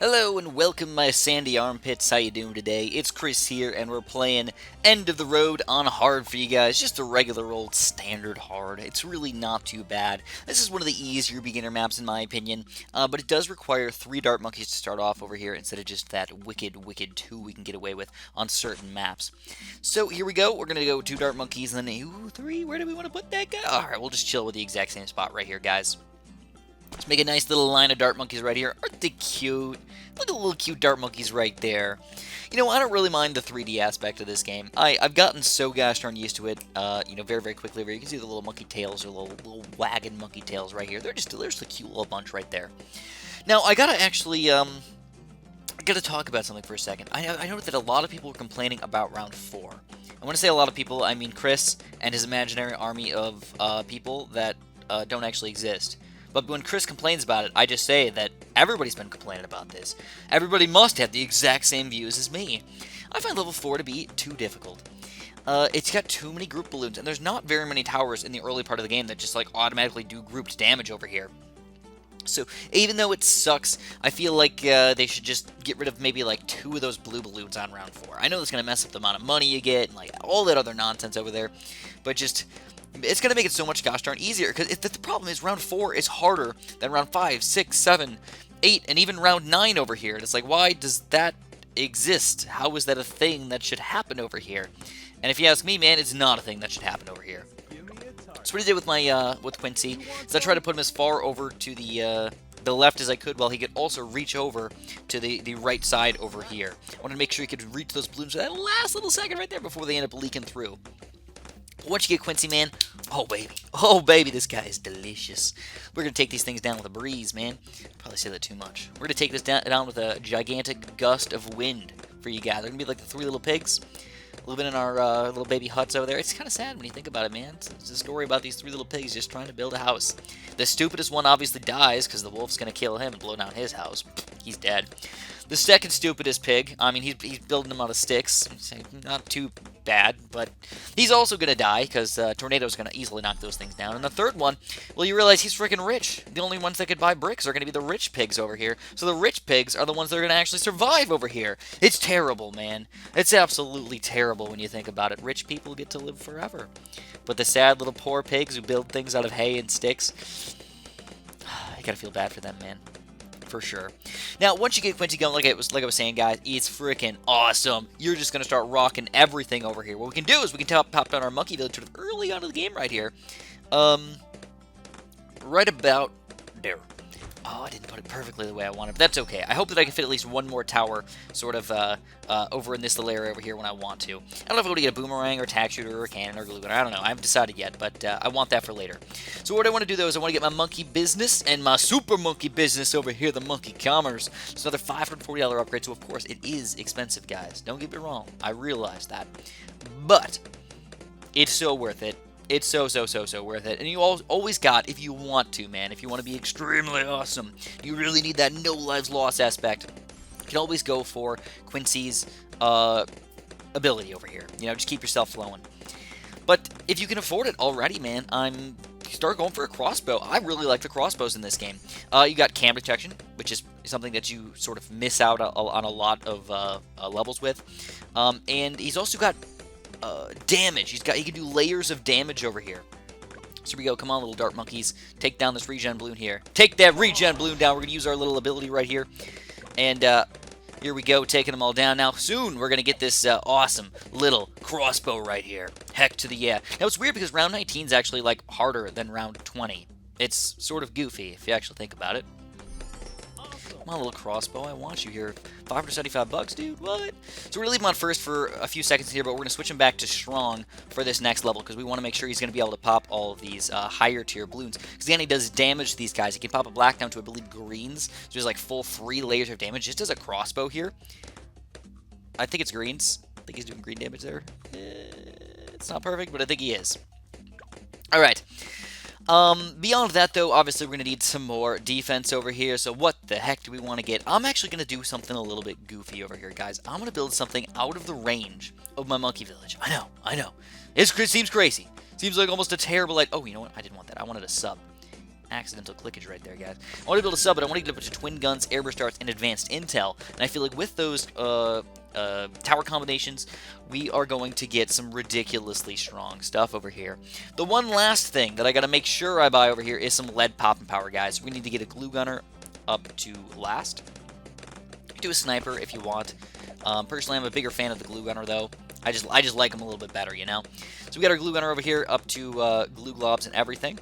Hello and welcome my sandy armpits, how you doing today? It's Chris here and we're playing End of the Road on hard for you guys, just a regular old standard hard. It's really not too bad. This is one of the easier beginner maps in my opinion, but it does require 3 dart monkeys to start off over here instead of just that wicked 2 we can get away with on certain maps. So here we go, we're going to go 2 dart monkeys and then 3, where do we want to put that guy? Alright, we'll just chill with the exact same spot right here guys. Let's make a nice little line of dart monkeys right here. Aren't they cute? Look at the little cute dart monkeys right there. You know, I don't really mind the 3D aspect of this game. I've gotten so gosh darn used to it, very, very quickly. You can see the little monkey tails or little wagon monkey tails right here. They're just a cute little bunch right there. Now, I gotta actually, I gotta talk about something for a second. I know that a lot of people are complaining about round 4. I want to say a lot of people, I mean Chris and his imaginary army of people that don't actually exist. But when Chris complains about it, I just say that everybody's been complaining about this. Everybody must have the exact same views as me. I find level 4 to be too difficult. It's got too many group balloons, and there's not very many towers in the early part of the game that just like automatically do grouped damage over here. So even though it sucks, I feel like they should just get rid of maybe like 2 of those blue balloons on round 4. I know it's going to mess up the amount of money you get and like all that other nonsense over there, but just... it's going to make it so much gosh darn easier, because the problem is round 4 is harder than round 5, 6, 7, 8, and even round 9 over here. And it's like, why does that exist? How is that a thing that should happen over here? And if you ask me, man, it's not a thing that should happen over here. So what I did with my with Quincy is I tried to put him as far over to the left as I could, while he could also reach over to the right side over here. I wanted to make sure he could reach those balloons for that last little second right there before they end up leaking through. Once you get Quincy, man, oh baby, this guy is delicious. We're going to take these things down with a breeze, man. Probably say that too much. We're going to take this down with a gigantic gust of wind for you guys. They're going to be like the 3 little pigs, living in our little baby huts over there. It's kind of sad when you think about it, man. It's a story about these 3 little pigs just trying to build a house. The stupidest one obviously dies, because the wolf's going to kill him and blow down his house. He's dead. The second stupidest pig, I mean, he's building them out of sticks. Not too bad, but he's also going to die, because Tornado's going to easily knock those things down. And the third one, well, you realize he's freaking rich. The only ones that could buy bricks are going to be the rich pigs over here. So the rich pigs are the ones that are going to actually survive over here. It's terrible, man. It's absolutely terrible when you think about it. Rich people get to live forever. But the sad little poor pigs who build things out of hay and sticks, I gotta feel bad for them, man. For sure. Now, once you get Quincy going, like I was saying, guys, it's freaking awesome. You're just going to start rocking everything over here. What we can do is we can pop down our monkey village sort of early on in the game right here. Right about there. Oh, I didn't put it perfectly the way I wanted, but that's okay. I hope that I can fit at least one more tower sort of over in this little area over here when I want to. I don't know if I'm going to get a boomerang or tack shooter or a cannon or glue gun. I don't know. I haven't decided yet, but I want that for later. So what I want to do, though, is I want to get my monkey business and my super monkey business over here, the monkey commerce. It's another $540 upgrade, so of course it is expensive, guys. Don't get me wrong. I realize that. But it's so worth it. It's so worth it. And you always got, if you want to, man, if you want to be extremely awesome, you really need that no lives lost aspect, you can always go for Quincy's ability over here. You know, just keep yourself flowing. But if you can afford it already, man, start going for a crossbow. I really like the crossbows in this game. You got cam detection, which is something that you sort of miss out on a lot of levels with. And he's also got damage. He can do layers of damage over here. So here we go. Come on, little dart monkeys. Take down this regen balloon here. Take that regen balloon down. We're going to use our little ability right here. And here we go, taking them all down. Now, soon we're going to get this awesome little crossbow right here. Heck to the yeah. Now, it's weird because round 19 is actually, like, harder than round 20. It's sort of goofy, if you actually think about it. Come on, little crossbow, I want you here. $575, dude, what? So we're going to leave him on first for a few seconds here, but we're going to switch him back to strong for this next level, because we want to make sure he's going to be able to pop all of these higher tier balloons. Because again, he does damage to these guys. He can pop a black down to, I believe, greens. So there's like full 3 layers of damage just as a crossbow here. I think it's greens. I think he's doing green damage there. It's not perfect, but I think he is. Alright. Beyond that, though, obviously we're going to need some more defense over here, so what the heck do we want to get? I'm actually going to do something a little bit goofy over here, guys. I'm going to build something out of the range of my monkey village. I know. It seems crazy. Seems like almost a terrible, like, oh, you know what? I didn't want that. I wanted a sub. accidental clickage right there, guys. I want to build a sub, but I want to get a bunch of twin guns, airburst darts, and advanced intel. And I feel like with those tower combinations, we are going to get some ridiculously strong stuff over here. The one last thing that I got to make sure I buy over here is some lead popping power, guys. We need to get a glue gunner up to last. Do a sniper if you want. Personally, I'm a bigger fan of the glue gunner, though. I just like him a little bit better, you know? So we got our glue gunner over here up to glue globs and everything.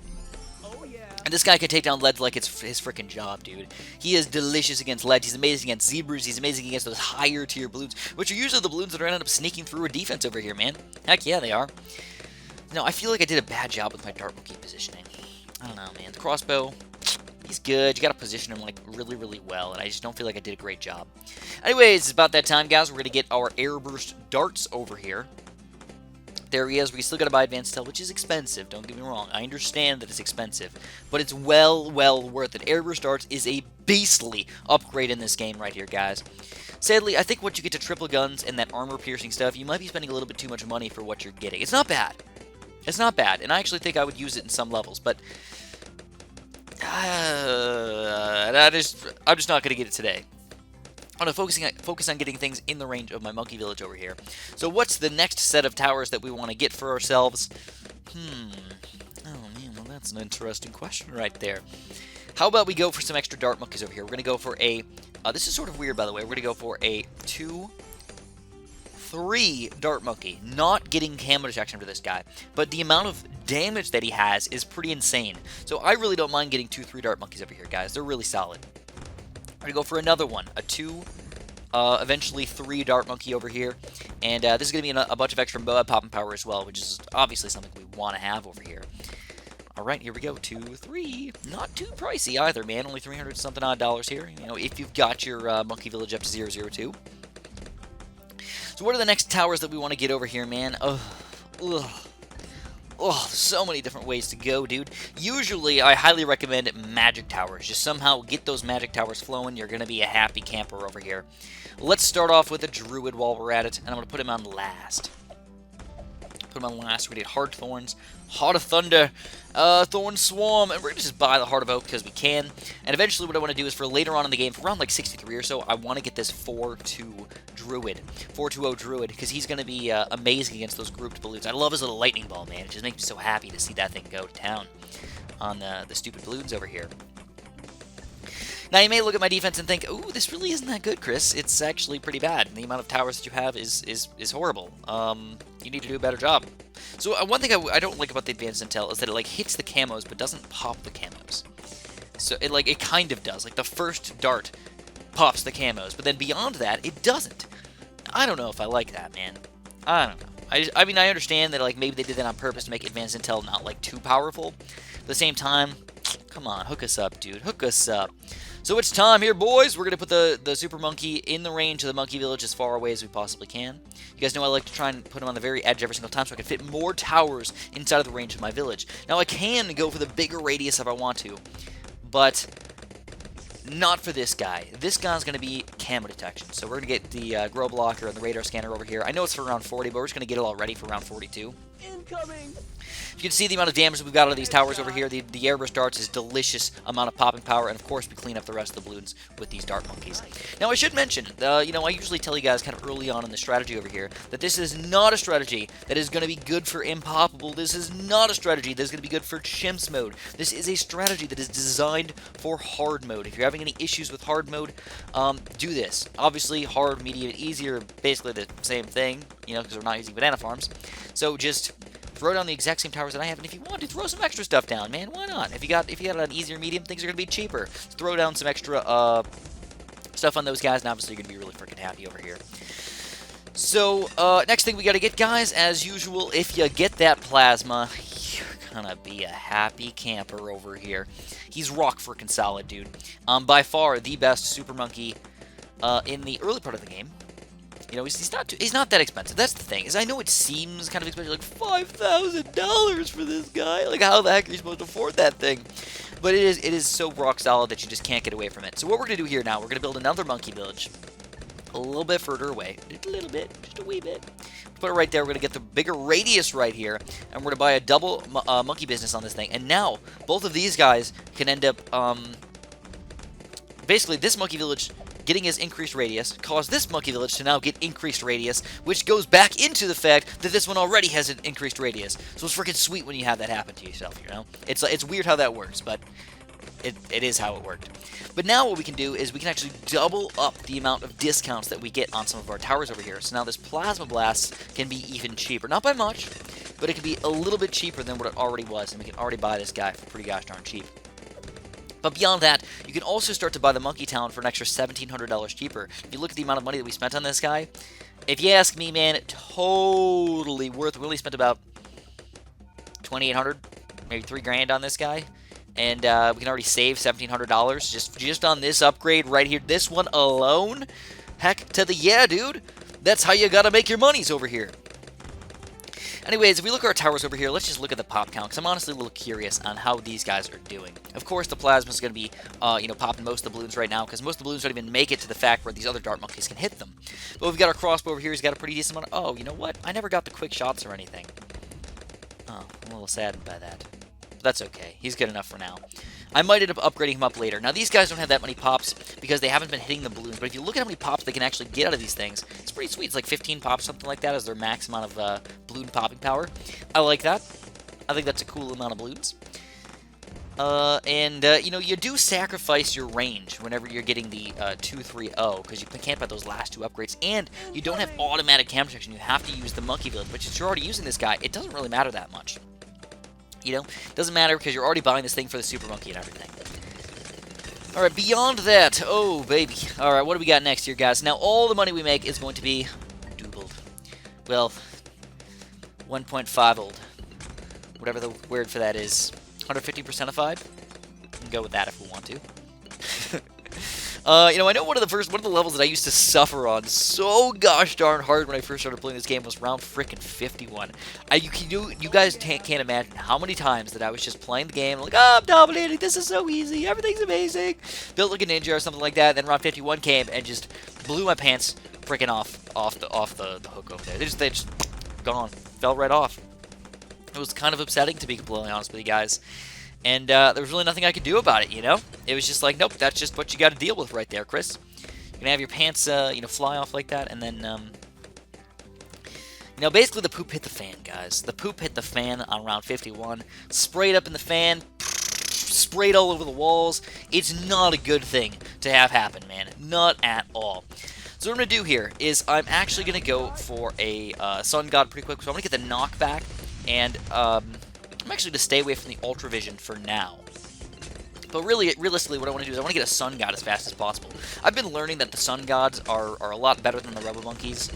And this guy can take down leads like it's his freaking job, dude. He is delicious against leads. He's amazing against zebras. He's amazing against those higher tier balloons, which are usually the balloons that are ending up sneaking through a defense over here, man. Heck yeah, they are. No, I feel like I did a bad job with my dart monkey positioning. I don't know, man. The crossbow, he's good. You got to position him like really, really well, and I just don't feel like I did a great job. Anyways, it's about that time, guys. We're going to get our airburst darts over here. There he is. We still got to buy advanced intel, which is expensive. Don't get me wrong. I understand that it's expensive, but it's well worth it. Airburst darts is a beastly upgrade in this game right here, guys. Sadly, I think once you get to triple guns and that armor-piercing stuff, you might be spending a little bit too much money for what you're getting. It's not bad. It's not bad, and I actually think I would use it in some levels, but I'm just not going to get it today. I'm going to focus on getting things in the range of my monkey village over here. So what's the next set of towers that we want to get for ourselves? Oh man, well that's an interesting question right there. How about we go for some extra dart monkeys over here? We're going to go for a, this is sort of weird by the way, we're going to go for a 2-3 dart monkey. Not getting camo detection for this guy, but the amount of damage that he has is pretty insane. So I really don't mind getting 2-3 dart monkeys over here, guys. They're really solid. We're going to go for another one, a 2, eventually 3 dart monkey over here. And this is going to be a bunch of extra popping power as well, which is obviously something we want to have over here. Alright, here we go, 2, 3. Not too pricey either, man. Only 300 something odd dollars here. You know, if you've got your monkey village up to 002. So what are the next towers that we want to get over here, man? Oh, so many different ways to go, dude. Usually, I highly recommend magic towers. Just somehow get those magic towers flowing. You're going to be a happy camper over here. Let's start off with a druid while we're at it, and I'm going to put him on last. Put him on last. We did Heart Thorns, Heart of Thunder, Thorn Swarm, and we're going to just buy the Heart of Oak because we can. And eventually what I want to do is for later on in the game, for around like 63 or so, I want to get this 4-2 Druid, 4-2-0 Druid, because he's going to be amazing against those grouped balloons. I love his little lightning ball, man. It just makes me so happy to see that thing go to town on the stupid balloons over here. Now, you may look at my defense and think, ooh, this really isn't that good, Chris. It's actually pretty bad. The amount of towers that you have is horrible. You need to do a better job. So, one thing I don't like about the advanced intel is that it, like, hits the camos, but doesn't pop the camos. So, it kind of does. Like, the first dart pops the camos, but then beyond that, it doesn't. I don't know if I like that, man. I don't know. I mean, I understand that, like, maybe they did that on purpose to make advanced intel not, like, too powerful. But at the same time, come on, hook us up, dude. Hook us up. So it's time here, boys. We're going to put the Super Monkey in the range of the Monkey Village as far away as we possibly can. You guys know I like to try and put him on the very edge every single time so I can fit more towers inside of the range of my village. Now, I can go for the bigger radius if I want to, but not for this guy. This guy's going to be camo detection. So we're going to get the grow blocker and the radar scanner over here. I know it's for around 40, but we're just going to get it all ready for around 42. Incoming! You can see the amount of damage that we've got out of these towers over here. The airburst darts is delicious amount of popping power, and of course we clean up the rest of the balloons with these dart monkeys. Now I should mention, you know, I usually tell you guys kind of early on in the strategy over here that this is not a strategy that is going to be good for impoppable. This is not a strategy that is going to be good for chimps mode. This is a strategy that is designed for hard mode. If you're having any issues with hard mode, do this. Obviously, hard, medium, and easy are basically the same thing, you know, because we're not using banana farms. So just throw down the exact same towers that I have, and if you want to, throw some extra stuff down, man. Why not? If you got an easier medium, things are going to be cheaper. Throw down some extra stuff on those guys, and obviously you're going to be really freaking happy over here. So, next thing we got to get, guys, as usual, if you get that plasma, you're going to be a happy camper over here. He's rock freaking solid, dude. By far the best Super Monkey in the early part of the game. You know, he's not that expensive. That's the thing. Is I know it seems kind of expensive, like $5,000 for this guy. Like, how the heck are you supposed to afford that thing? But it is so rock solid that you just can't get away from it. So what we're gonna do here now, we're gonna build another monkey village. a little bit further away. Just a little bit. Just a wee bit. Put it right there. We're going to get the bigger radius right here. And we're going to buy a double monkey business on this thing. And now, both of these guys can end up... basically, this monkey village getting his increased radius caused this monkey village to now get increased radius, which goes back into the fact that this one already has an increased radius. So it's freaking sweet when you have that happen to yourself, you know? It's weird how that works, but it is how it worked. But now what we can do is we can actually double up the amount of discounts that we get on some of our towers over here. So now this Plasma Blast can be even cheaper. Not by much, but it can be a little bit cheaper than what it already was, and we can already buy this guy for pretty gosh darn cheap. But beyond that, you can also start to buy the Monkey Town for an extra $1,700 cheaper. If you look at the amount of money that we spent on this guy, if you ask me, man, totally worth it. We only spent about $2,800, maybe $3,000 on this guy. And we can already save $1,700 just on this upgrade right here. This one alone? Heck to the yeah, dude. That's how you gotta make your monies over here. Anyways, if we look at our towers over here, let's just look at the pop count, because I'm honestly a little curious on how these guys are doing. Of course, the Plasma is going to be, popping most of the balloons right now, because most of the balloons don't even make it to the fact where these other dart monkeys can hit them. But we've got our crossbow over here. He's got a pretty decent amount of... Oh, you know what? I never got the quick shots or anything. Oh, I'm a little saddened by that. But that's okay. He's good enough for now. I might end up upgrading him up later. Now, these guys don't have that many pops because they haven't been hitting the balloons. But if you look at how many pops they can actually get out of these things, it's pretty sweet. It's like 15 pops, something like that, as their max amount of balloon popping power. I like that. I think that's a cool amount of balloons. You do sacrifice your range whenever you're getting the 2-3-0 because you can't buy those last two upgrades. And you don't have automatic cam protection. You have to use the monkey village. But since you're already using this guy, it doesn't really matter that much. You know, doesn't matter because you're already buying this thing for the super monkey and everything. Alright, beyond that, oh baby. Alright, what do we got next here, guys? Now, all the money we make is going to be doubled. Well, 1.5 old. Whatever the word for that is. 150%ified? We can go with that if we want to. I know one of the levels that I used to suffer on so gosh darn hard when I first started playing this game was round frickin' 51. You guys can't imagine how many times that I was just playing the game like, oh, I'm dominating, this is so easy, everything's amazing, built like a ninja or something like that. Then round 51 came and just blew my pants frickin' off the hook over there. They just gone, fell right off. It was kind of upsetting, to be completely honest with you guys. And there was really nothing I could do about it, you know? It was just like, nope, that's just what you got to deal with right there, Chris. You're going to have your pants, fly off like that, and then, basically the poop hit the fan, guys. The poop hit the fan on round 51. Sprayed up in the fan, sprayed all over the walls. It's not a good thing to have happen, man. Not at all. So what I'm going to do here is I'm actually going to go for a Sun God pretty quick. So I'm going to get the knockback, and, I'm actually going to stay away from the Ultra Vision for now. But realistically, what I want to do is I want to get a Sun God as fast as possible. I've been learning that the Sun Gods are a lot better than the Rebel Monkeys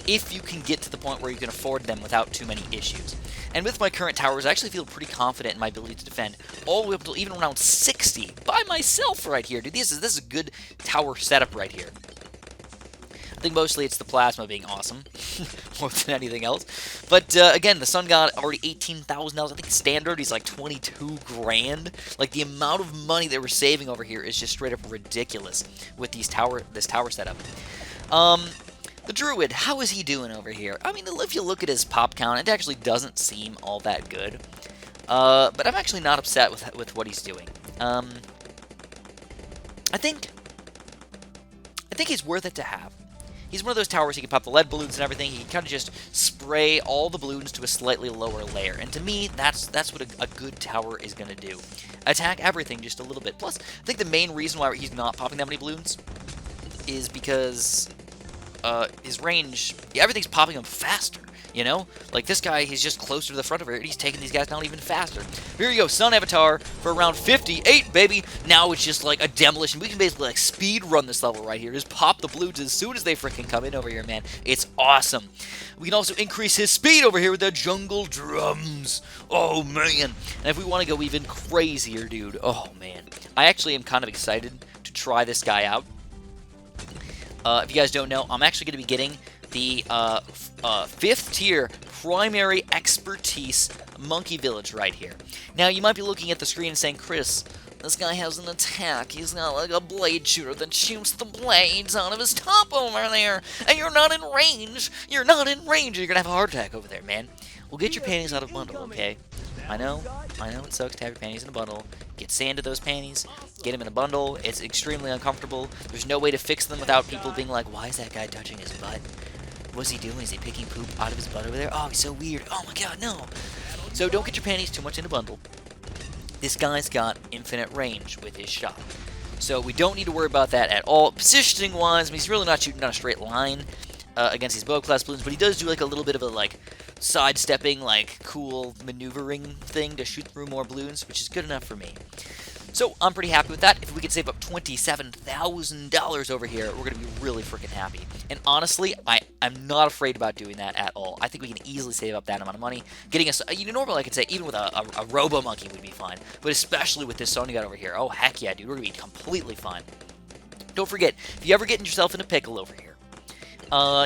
if you can get to the point where you can afford them without too many issues. And with my current towers, I actually feel pretty confident in my ability to defend all the way up until even around 60 by myself right here. Dude, this is a good tower setup right here. I think mostly it's the Plasma being awesome, more than anything else. But again, the Sun God already $18,000. I think standard he's like 22 grand. Like the amount of money that we're saving over here is just straight up ridiculous with this tower setup. The Druid, how is he doing over here? I mean, if you look at his pop count, it actually doesn't seem all that good. But I'm actually not upset with what he's doing. I think he's worth it to have. He's one of those towers, he can pop the lead balloons and everything. He can kind of just spray all the balloons to a slightly lower layer. And to me, that's what a good tower is going to do. Attack everything just a little bit. Plus, I think the main reason why he's not popping that many balloons is because his range, everything's popping him faster. You know? Like this guy, he's just closer to the front of it. He's taking these guys down even faster. Here you go, Sun Avatar for around 58, baby. Now it's just like a demolition. We can basically like speed run this level right here. Just pop the balloons as soon as they freaking come in over here, man. It's awesome. We can also increase his speed over here with the jungle drums. Oh, man. And if we want to go even crazier, dude. Oh, man. I actually am kind of excited to try this guy out. If you guys don't know, I'm actually going to be getting the 5th tier primary expertise monkey village right here. Now, you might be looking at the screen and saying, Chris, This guy has an attack. He's got like a blade shooter that shoots the blades out of his top over there. And you're not in range. You're not in range. You're going to have a heart attack over there, man. Well, get your panties out of bundle, okay? I know it sucks to have your panties in a bundle. Get sand to those panties. Get them in a bundle. It's extremely uncomfortable. There's no way to fix them without people being like, why is that guy touching his butt? What's he doing? Is he picking poop out of his butt over there? Oh, he's so weird. Oh my god, no. So don't get your panties too much in a bundle. This guy's got infinite range with his shot. So we don't need to worry about that at all. Positioning-wise, I mean, he's really not shooting down a straight line against these bow-class balloons, but he does do like a little bit of a like sidestepping, like cool maneuvering thing to shoot through more balloons, which is good enough for me. So I'm pretty happy with that. If we could save up $27,000 over here, we're going to be really freaking happy. And honestly, I'm not afraid about doing that at all. I think we can easily save up that amount of money. Getting us, normally I could say even with a Robo Monkey would be fine, but especially with this Sony gun over here, oh heck yeah, dude, we're going to be completely fine. Don't forget, if you ever get yourself in a pickle over here,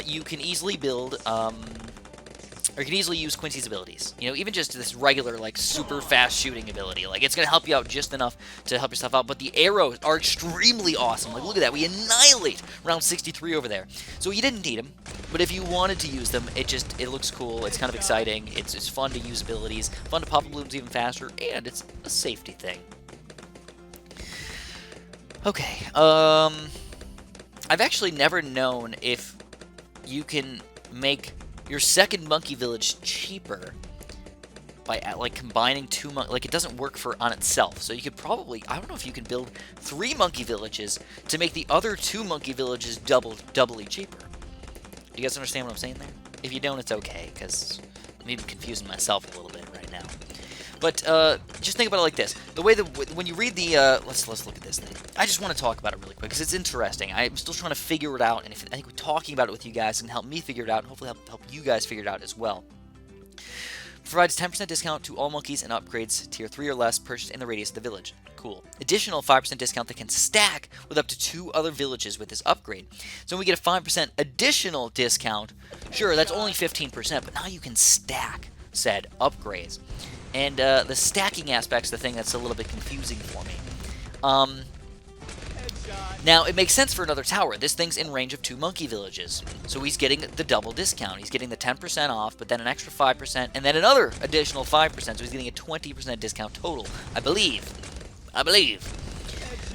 you can easily build, or you can easily use Quincy's abilities. You know, even just this regular, like, super fast shooting ability. Like, it's going to help you out just enough to help yourself out. But the arrows are extremely awesome. Like, look at that. We annihilate round 63 over there. So you didn't need them. But if you wanted to use them, it looks cool. It's kind of exciting. It's fun to use abilities. Fun to pop the balloons even faster. And it's a safety thing. Okay. I've actually never known if you can make your second monkey village cheaper by like combining two like it doesn't work on itself. So you could probably, I don't know if you can build 3 monkey villages to make the other 2 monkey villages doubly cheaper. Do you guys understand what I'm saying there? If you don't, it's okay, because I'm even confusing myself a little bit right now. But just think about it like this: the way that when you read the let's look at this thing. I just want to talk about it really quick because it's interesting. I'm still trying to figure it out, and I think talking about it with you guys can help me figure it out, and hopefully help you guys figure it out as well. Provides 10% discount to all monkeys and upgrades tier 3 or less purchased in the radius of the village. Cool. Additional 5% discount that can stack with up to 2 other villages with this upgrade. So when we get a 5% additional discount, sure, that's only 15%, but now you can stack said upgrades. And the stacking aspect's the thing that's a little bit confusing for me. Now, it makes sense for another tower. This thing's in range of 2 monkey villages. So he's getting the double discount. He's getting the 10% off, but then an extra 5%, and then another additional 5%. So he's getting a 20% discount total, I believe.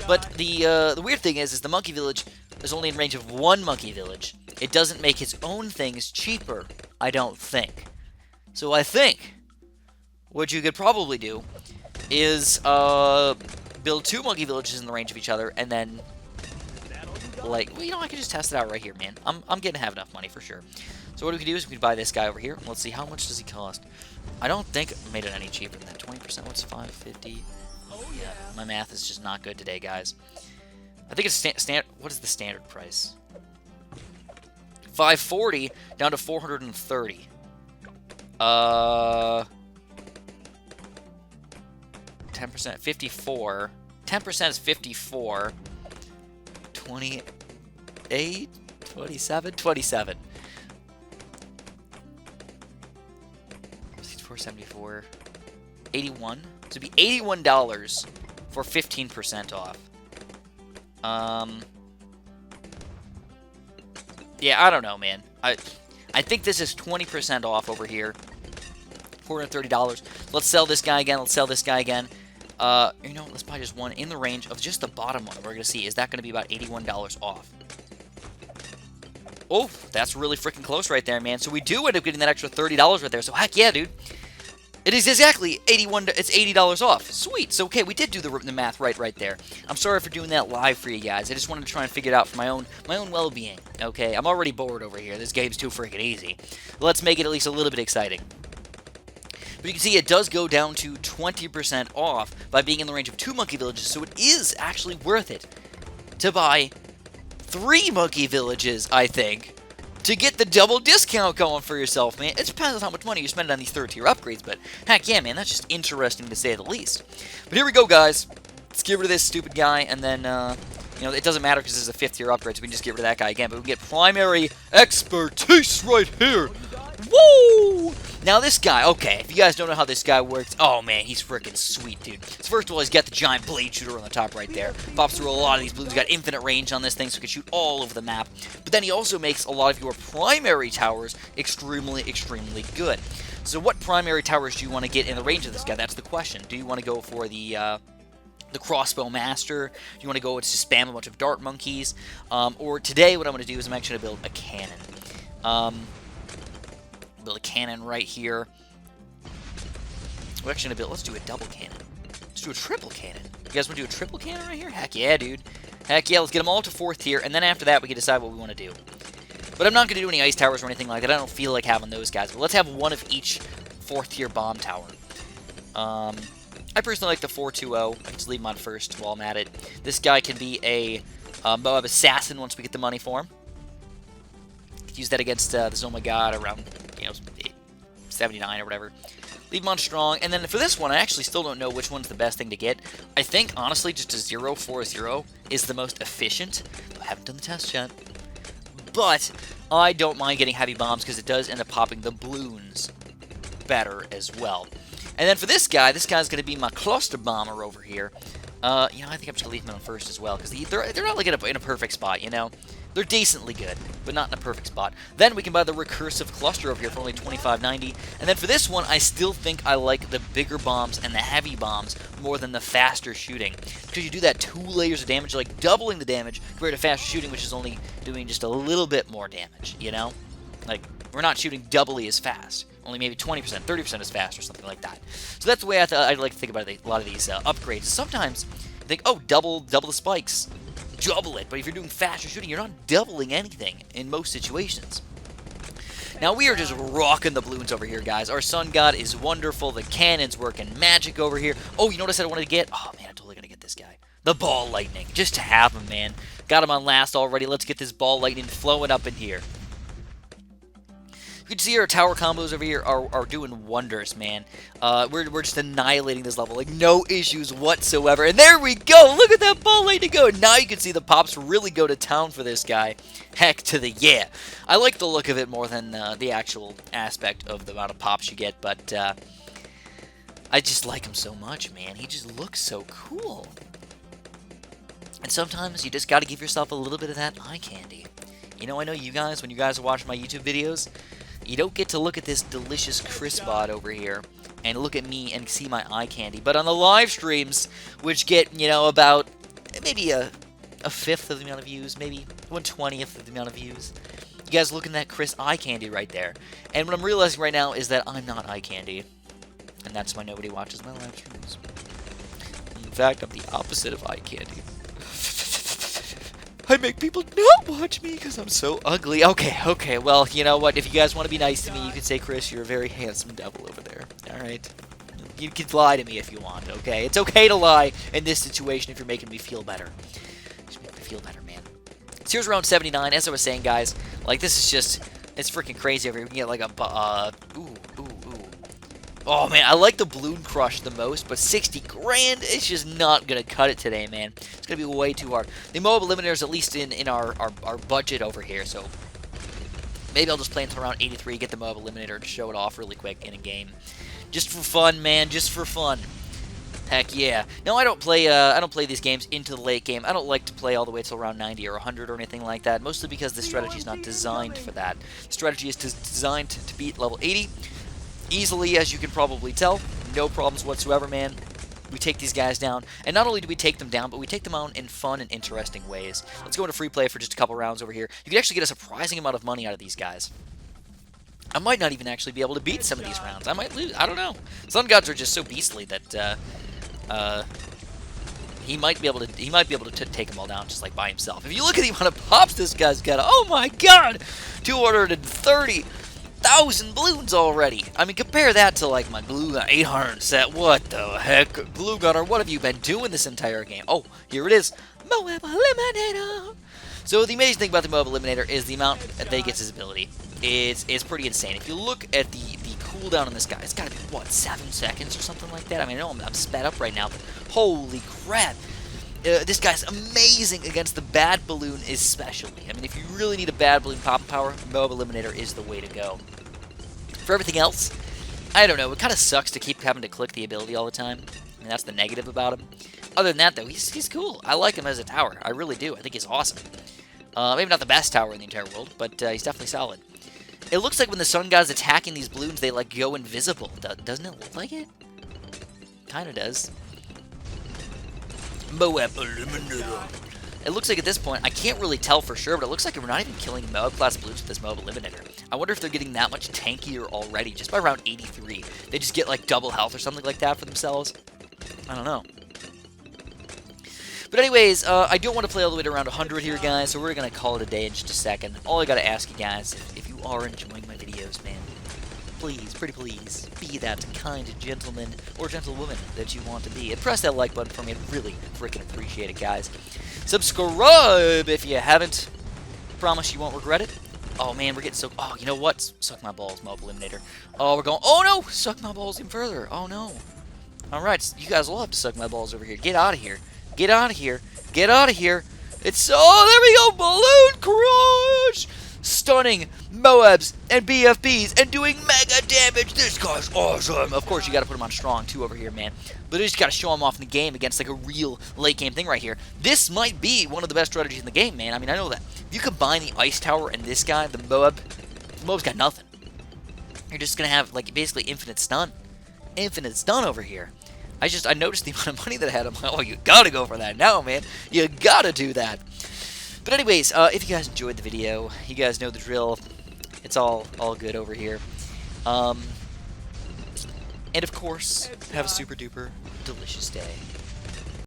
But the weird thing is the monkey village is only in range of 1 monkey village. It doesn't make its own things cheaper, I don't think. So I think what you could probably do is build 2 monkey villages in the range of each other, and then, like, well, you know, I can just test it out right here, man. I'm getting to have enough money for sure. So what we can do is we can buy this guy over here. Let's see, how much does he cost? I don't think it made it any cheaper than that. 20%, what's 550? Yeah, my math is just not good today, guys. I think it's standard. What is the standard price? 540 down to 430. 10%, 54. 10% is 54. 28, 27, 27. 64.74. 81. So it'd be $81 for 15% off. Yeah, I don't know, man. I think this is 20% off over here. $430. Let's sell this guy again. Let's sell this guy again. You know, let's buy just one in the range of just the bottom one. We're going to see, is that going to be about $81 off? Oh, that's really freaking close right there, man. So we do end up getting that extra $30 right there. So heck yeah, dude. It is exactly it's $80 off. Sweet. So okay, we did do the math right there. I'm sorry for doing that live for you guys. I just wanted to try and figure it out for my own well-being. Okay, I'm already bored over here. This game's too freaking easy. Let's make it at least a little bit exciting. But you can see it does go down to 20% off by being in the range of 2 monkey villages, so it is actually worth it to buy 3 monkey villages, I think, to get the double discount going for yourself, man. It depends on how much money you spend on these 3rd-tier upgrades, but heck yeah, man, that's just interesting to say the least. But here we go, guys. Let's get rid of this stupid guy, and then, you know, it doesn't matter because this is a 5th-tier upgrade, so we can just get rid of that guy again, but we can get primary expertise right here. Woo! Now this guy, okay, if you guys don't know how this guy works, oh man, he's freaking sweet, dude. So first of all, he's got the giant blade shooter on the top right there. Pops through a lot of these balloons. He's got infinite range on this thing, so he can shoot all over the map. But then he also makes a lot of your primary towers extremely, extremely good. So what primary towers do you want to get in the range of this guy? That's the question. Do you want to go for the crossbow master? Do you want to go to spam a bunch of dart monkeys? Or today, what I'm going to do is I'm actually going to build a cannon. Build a cannon right here. We're actually going to build, let's do a double cannon. Let's do a triple cannon. You guys want to do a triple cannon right here? Heck yeah, dude. Heck yeah, let's get them all to 4th tier, and then after that, we can decide what we want to do. But I'm not going to do any ice towers or anything like that. I don't feel like having those guys. But let's have one of each 4th tier bomb tower. I personally like the 420. I can just leave him on first while I'm at it. This guy can be a Moab assassin once we get the money for him. Use that against the Zoma God around, 79 or whatever. Leave him on strong. And then for this one, I actually still don't know which one's the best thing to get. I think, honestly, just a 0-4-0 is the most efficient. I haven't done the test yet. But I don't mind getting heavy bombs because it does end up popping the balloons better as well. And then for this guy's going to be my cluster bomber over here. I think I'm just going to leave them on first as well because they're not like in a perfect spot, They're decently good, but not in a perfect spot. Then we can buy the recursive cluster over here for only $25.90. And then for this one, I still think I like the bigger bombs and the heavy bombs more than the faster shooting. Because you do that 2 layers of damage, like doubling the damage compared to faster shooting, which is only doing just a little bit more damage, Like, we're not shooting doubly as fast. Only maybe 20%, 30% as fast or something like that. So that's the way I like to think about a lot of these upgrades. Sometimes you think, oh, double the spikes. Double it, but if you're doing faster shooting, you're not doubling anything in most situations. Now we are just rocking the balloons over here, guys. Our sun god is wonderful. The cannon's working magic over here. Oh, you know what I said I wanted to get? Oh man, I'm totally gonna get this guy. The ball lightning, just to have him, man. Got him on last already. Let's get this ball lightning flowing up in here. You can see our tower combos over here are doing wonders, man. We're just annihilating this level, like no issues whatsoever. And there we go! Look at that ball lightning go! Now you can see the pops really go to town for this guy. Heck to the yeah! I like the look of it more than the actual aspect of the amount of pops you get, but I just like him so much, man. He just looks so cool. And sometimes you just gotta give yourself a little bit of that eye candy. I know you guys, when you guys are watching my YouTube videos, you don't get to look at this delicious Crispbot over here and look at me and see my eye candy. But on the live streams, which get, about maybe a 1/5 of the amount of views, maybe 1/20th of the amount of views, you guys look at that crisp eye candy right there. And what I'm realizing right now is that I'm not eye candy. And that's why nobody watches my live streams. In fact, I'm the opposite of eye candy. I make people not watch me because I'm so ugly. Okay, well, you know what? If you guys want to be nice to me, you can say, Chris, you're a very handsome devil over there. Alright? You can lie to me if you want, okay? It's okay to lie in this situation if you're making me feel better. Just make me feel better, man. So here's round 79. As I was saying, guys, like, this is just, it's freaking crazy over here. We can get, like, a, ooh. Oh, man, I like the Balloon Crush the most, but 60 grand is just not going to cut it today, man. It's going to be way too hard. The Moab Eliminator is at least in our budget over here, so maybe I'll just play until around 83, get the Moab Eliminator, and show it off really quick in a game. Just for fun, man, just for fun. Heck yeah. No, I don't play these games into the late game. I don't like to play all the way till around 90 or 100 or anything like that, mostly because the strategy is not designed for that. The strategy is designed to beat level 80. Easily, as you can probably tell. No problems whatsoever, man. We take these guys down. And not only do we take them down, but we take them out in fun and interesting ways. Let's go into free play for just a couple rounds over here. You can actually get a surprising amount of money out of these guys. I might not even actually be able to beat some of these rounds. I might lose. I don't know. Sun Gods are just so beastly that he might be able to take them all down just like by himself. If you look at the amount of pops this guy's got, oh my god! 230,000 balloons already. I mean, compare that to like my Blue 800 set. What the heck? Blue Gunner, what have you been doing this entire game? Oh, here it is. Moab Eliminator. So the amazing thing about the Moab Eliminator is the amount that he gets his ability. It's pretty insane. If you look at the cooldown on this guy, it's got to be, what, 7 seconds or something like that? I mean, I know I'm sped up right now, but holy crap. This guy's amazing against the bad balloon especially. I mean, if you really need a bad balloon popping power, Moab Eliminator is the way to go. For everything else, I don't know. It kind of sucks to keep having to click the ability all the time. I mean, that's the negative about him. Other than that, though, he's cool. I like him as a tower. I really do. I think he's awesome. Maybe not the best tower in the entire world, but he's definitely solid. It looks like when the sun god's attacking these balloons, they, like, go invisible. Doesn't it look like it? Kind of does. Moab Eliminator. It looks like at this point, I can't really tell for sure, but it looks like we're not even killing Moab-class balloons with this Moab Eliminator. I wonder if they're getting that much tankier already, just by around 83. They just get, like, double health or something like that for themselves. I don't know. But anyways, I don't want to play all the way to around 100 here, guys, so we're going to call it a day in just a second. All I got to ask you guys, if you are enjoying my videos, man, please, pretty please, be that kind gentleman or gentlewoman that you want to be. And press that like button for me. I'd really freaking appreciate it, guys. Subscribe if you haven't. Promise you won't regret it. Oh, man, we're getting so... Oh, you know what? Suck my balls, Mob Eliminator. Oh, we're going... Oh, no! Suck my balls even further. Oh, no. All right, you guys will have to suck my balls over here. Get out of here. Get out of here. Get out of here. It's... Oh, there we go. Balloon Crush! Stunning Moabs and BFBs and doing mega damage. This guy's awesome. Of course, you got to put him on strong, too, over here, man. But you just got to show him off in the game against, like, a real late-game thing right here. This might be one of the best strategies in the game, man. I mean, I know that. If you combine the Ice Tower and this guy, the Moab's got nothing. You're just going to have, like, basically infinite stun. Infinite stun over here. I noticed the amount of money that I had. I'm like, oh, you got to go for that now, man. You got to do that. But anyways, if you guys enjoyed the video, you guys know the drill. It's all good over here. And of course, have a super duper delicious day.